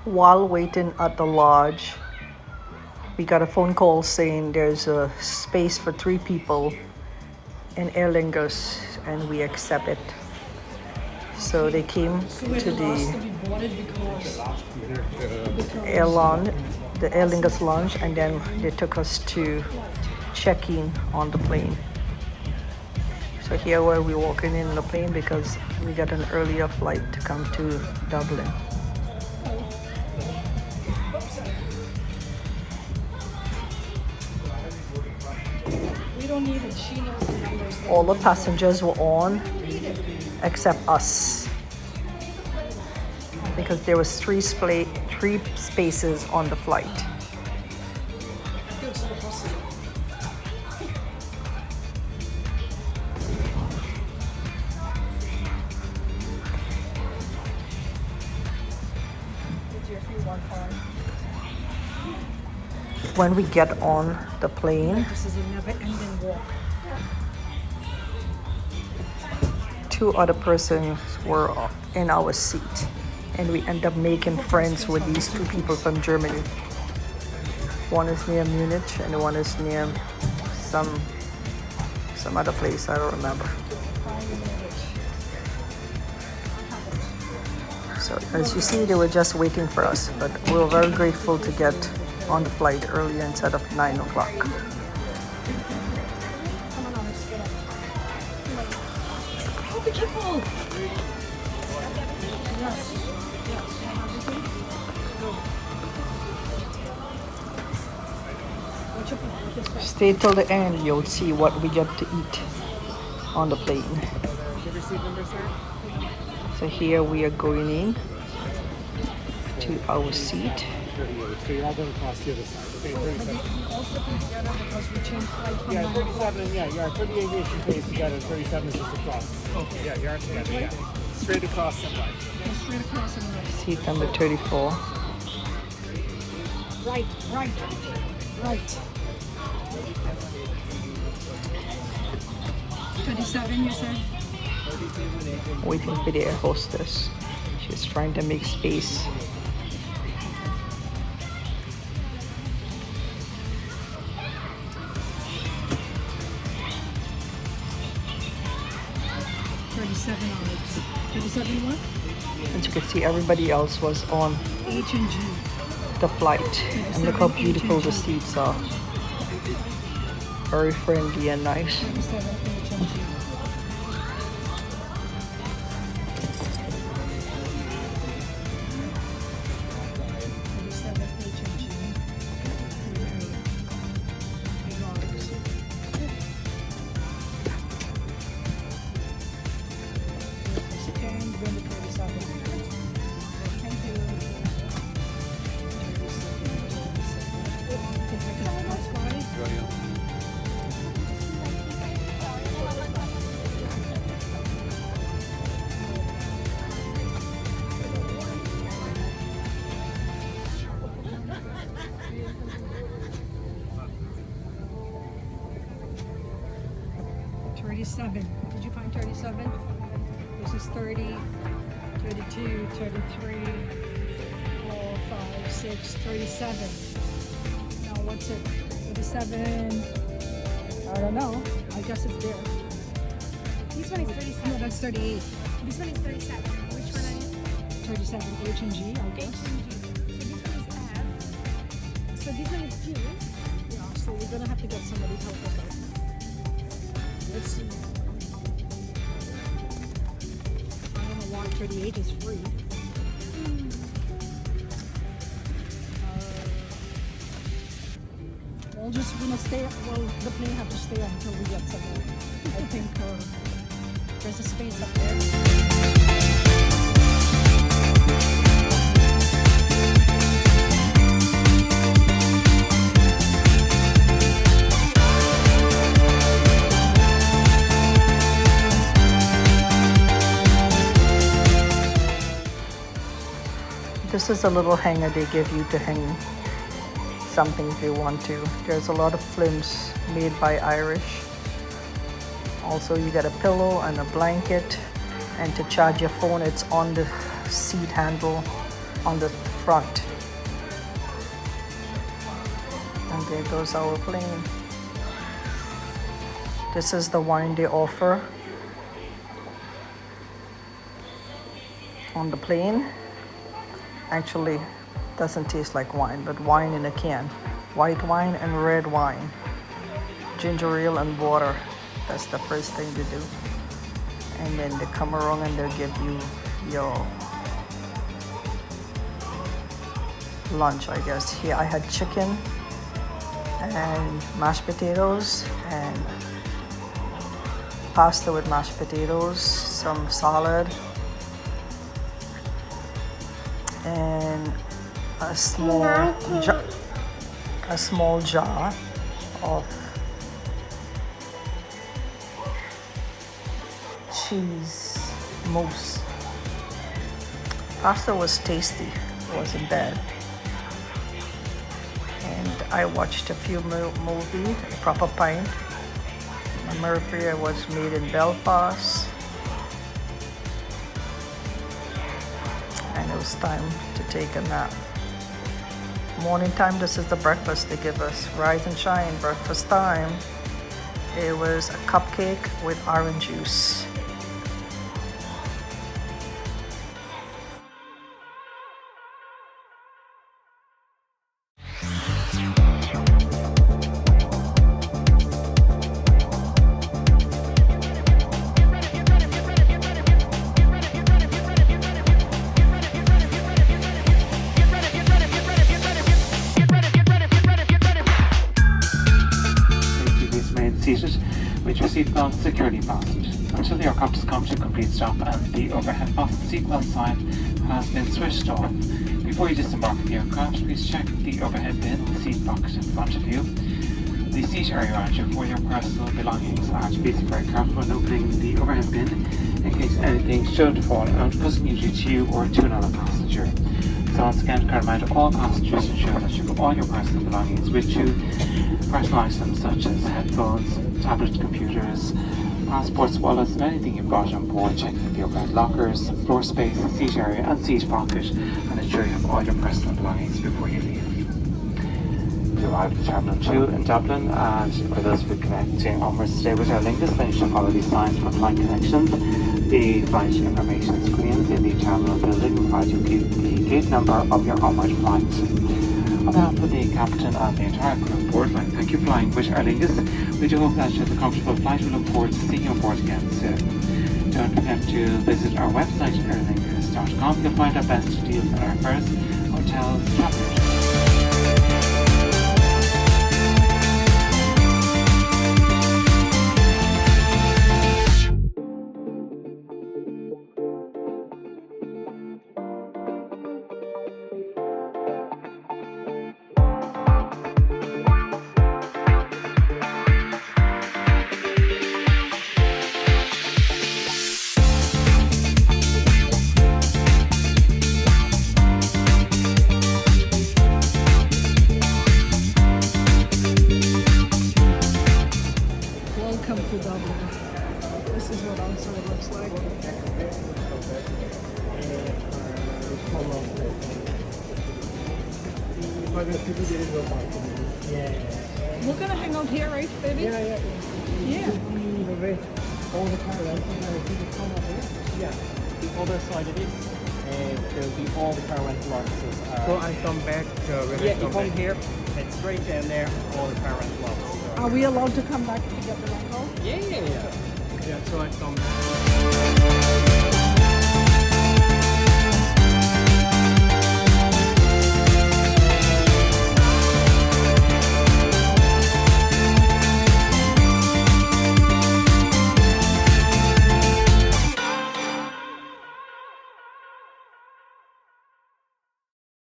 While waiting at the lodge, we got a phone call saying there's a space for 3 people in Aer Lingus, and we accept it. So they came to the Aer Lingus lounge, and then they took us to check in on the plane. So here where we're walking in the plane because we got an earlier flight to come to Dublin. We don't need it. She knows the numbers. All the passengers were on except us because there was 3 spaces on the flight. When we get on the plane, This is a never-ending walk. 2 other persons were in our seat, and we end up making friends with these 2 people from Germany. One is near Munich and one is near some other place, I don't remember. So as you see, they were just waiting for us, but we were very grateful to get on the flight earlier instead of 9 o'clock. Oh, be careful! Stay till the end, you'll see what we get to eat on the plane. So here we are going in to our seat. So you're all going to cross the other side. Okay, 37. Also come together because we changed flight from Yeah, 9 o'clock. 37, yeah, you are 30 aviation pays together, 37 is just across. Okay, yeah, you are together, yeah. Straight across the line. Go straight across and right. Seat number 34. Right. 37, you said? Waiting for the air hostess. She's trying to make space. What? As you can see, everybody else was on H and G. the flight. And look how beautiful the seats are. Very friendly and nice. 37 H and G. 37 H and G. And then the 37. Thank you. Did you find 37? This is 30, 32, 33, 4, 5, 6, 37. Now what's it? 37. I don't know. I guess it's there. This one is 37. No, that's 38. This one is 37. Which one are you? 37. H and G, I H guess. and G. So this one is F. So this one is G. Yeah, so we're gonna have to get somebody to help us out. Let's see. I don't know why 38 is free. We'll just gonna stay. Well, the plane have to stay until we get somewhere. I think there's a space up there. This is a little hanger they give you to hang something if you want to. There's a lot of films made by Irish. Also, you get a pillow and a blanket, and to charge your phone, it's on the seat handle. on the front. And there goes our plane. This is the wine they offer on the plane. Actually, doesn't taste like wine, but wine in a can. White wine and red wine. Ginger ale and water. That's the first thing they do. And then they come around and they'll give you your lunch, I guess. Here I had chicken and mashed potatoes and pasta with mashed potatoes, some salad, and a small jar of cheese mousse. Pasta was tasty, it wasn't bad. And I watched a few movies, A Proper Pint. Murphy, I was made in Belfast. And it was time to take a nap. Morning time, this is the breakfast they give us. Rise and shine, breakfast time. It was a cupcake with orange juice. Seated with your seatbelt securely fastened until the aircraft has come to a complete stop and the overhead fasten seatbelt sign has been switched off. Before you disembark from the aircraft, please check the overhead bin, the seat pocket in front of you, the seat area around you for your personal belongings, and please be very careful when opening the overhead bin in case anything should fall out, causing injury to you or to another passenger. So once again, can remind all passengers to ensure that you've got all your personal belongings with you. Personal items such as headphones, tablets, computers, passports, wallets, and anything you've got on board. Check that the overhead lockers, floor space, seat area, and seat pocket, and ensure you have all your personal belongings before you leave. You arrived at Terminal 2 in Dublin, and for those of you connecting onwards today with Aer Lingus, then you should follow these signs for flight connections. The flight information screens in the terminal building provide you with the gate number of your onward flight. On behalf of the captain and the entire crew on board, I'd like to thank you for flying with Aer Lingus. We do hope that you have a comfortable flight. We look forward to seeing you on board again soon. Don't forget to visit our website, aerlingus.com. You'll find our best deals on our fares, hotels, travel. Welcome to Dublin. This is what outside looks like. We're gonna hang out here, right, baby? Yeah. All the car rental, yeah, the other side of this, there'll be all the car rental offices. So I come back when Yeah, I you come come back. here, and straight down there, all the car rental offices. Are we allowed to come back to get the rental? Yeah. Yeah, so I come back.